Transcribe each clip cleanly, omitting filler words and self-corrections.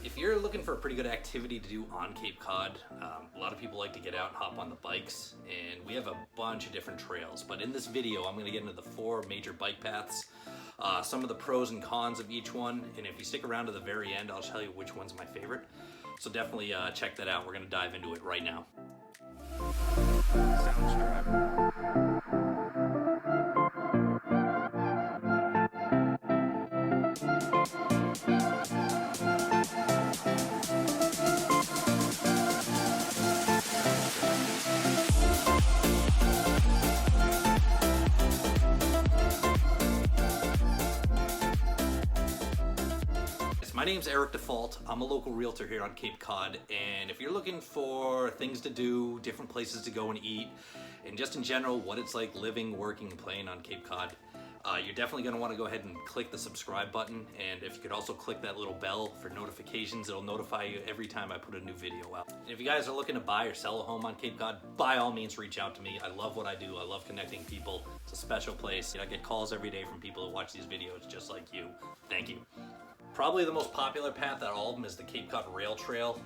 If you're looking for a pretty good activity to do on Cape Cod, a lot of people like to get out and hop on the bikes, and we have a bunch of different trails. But in this video, I'm going to get into the 4 major bike paths, some of the pros and cons of each one, and if you stick around to the very end, I'll tell you which one's my favorite. So definitely check that out. We're going to dive into it right now. Sounds driving. My name's Dufault. I'm a local realtor here on Cape Cod, and if you're looking for things to do, different places to go and eat, and just in general what it's like living, working, and playing on Cape Cod, you're definitely going to want to go ahead and click the subscribe button, and if you could also click that little bell for notifications, it'll notify you every time I put a new video out. And if you guys are looking to buy or sell a home on Cape Cod, by all means reach out to me. I love what I do. I love connecting people. It's a special place. I get calls every day from people who watch these videos just like you. Thank you. Probably the most popular path out of all of them is the Cape Cod Rail Trail.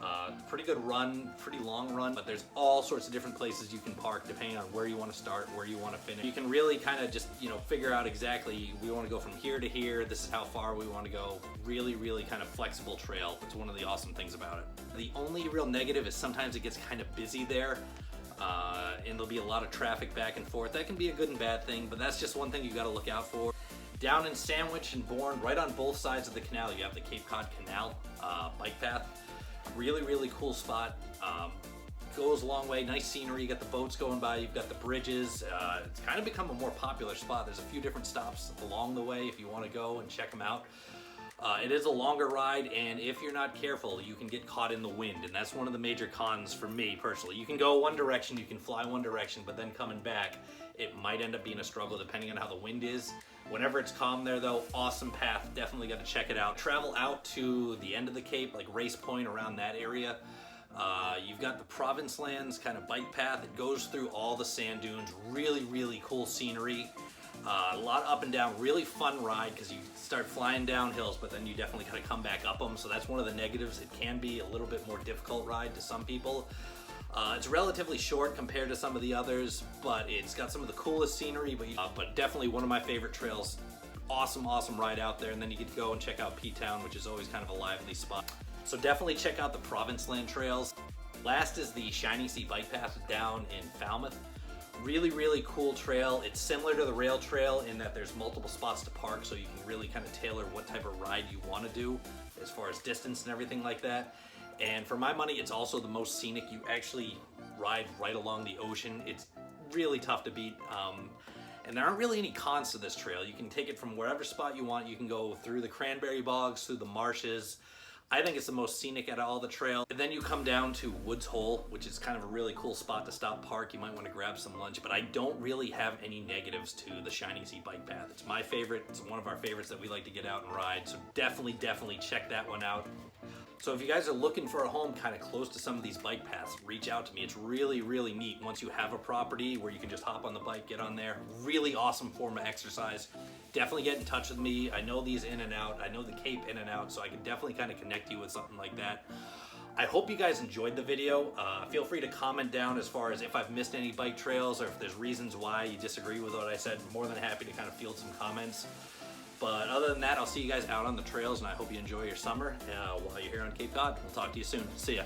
Pretty good run, pretty long run, but there's all sorts of different places you can park depending on where you want to start, where you want to finish. You can really kind of just, figure out exactly, we want to go from here to here, this is how far we want to go. Really, really kind of flexible trail. It's one of the awesome things about it. The only real negative is sometimes it gets kind of busy there. And there'll be a lot of traffic back and forth. That can be a good and bad thing, but that's just one thing you got to look out for. Down in Sandwich and Bourne, right on both sides of the canal, you have the Cape Cod Canal bike path. Really, really cool spot. Goes a long way, nice scenery, you got the boats going by, you've got the bridges. It's kind of become a more popular spot. There's a few different stops along the way if you want to go and check them out. It is a longer ride, and if you're not careful, you can get caught in the wind, and that's one of the major cons for me personally. You can go one direction, you can fly one direction, but then coming back, it might end up being a struggle depending on how the wind is. Whenever it's calm there though, awesome path, definitely got to check it out. Travel out to the end of the Cape, like Race Point, around that area. You've got the Province Lands kind of bike path. It goes through all the sand dunes, really, really cool scenery. A lot up and down, really fun ride because you start flying down hills, but then you definitely kind of come back up them. So that's one of the negatives. It can be a little bit more difficult ride to some people. It's relatively short compared to some of the others, but it's got some of the coolest scenery, but definitely one of my favorite trails. Awesome, awesome ride out there. And then you get to go and check out P-Town, which is always kind of a lively spot. So definitely check out the Province Land trails. Last is the Shining Sea Bike Path down in Falmouth. Really, really cool trail. It's similar to the rail trail in that there's multiple spots to park, so you can really kind of tailor what type of ride you want to do as far as distance and everything like that. And for my money, it's also the most scenic. You actually ride right along the ocean. It's really tough to beat. And there aren't really any cons to this trail. You can take it from wherever spot you want. You can go through the cranberry bogs, through the marshes. I think it's the most scenic out of all the trail. And then you come down to Woods Hole, which is kind of a really cool spot to stop park. You might want to grab some lunch, but I don't really have any negatives to the Shining Sea Bike Path. It's my favorite. It's one of our favorites that we like to get out and ride. So definitely check that one out. So if you guys are looking for a home kind of close to some of these bike paths, reach out to me. It's really, really neat once you have a property where you can just hop on the bike, get on there. Really awesome form of exercise. Definitely get in touch with me. I know these in and out. I know the Cape in and out, so I can definitely kind of connect you with something like that. I hope you guys enjoyed the video. Feel free to comment down as far as if I've missed any bike trails or if there's reasons why you disagree with what I said. I'm more than happy to kind of field some comments. But other than that, I'll see you guys out on the trails, and I hope you enjoy your summer while you're here on Cape Cod. We'll talk to you soon. See ya.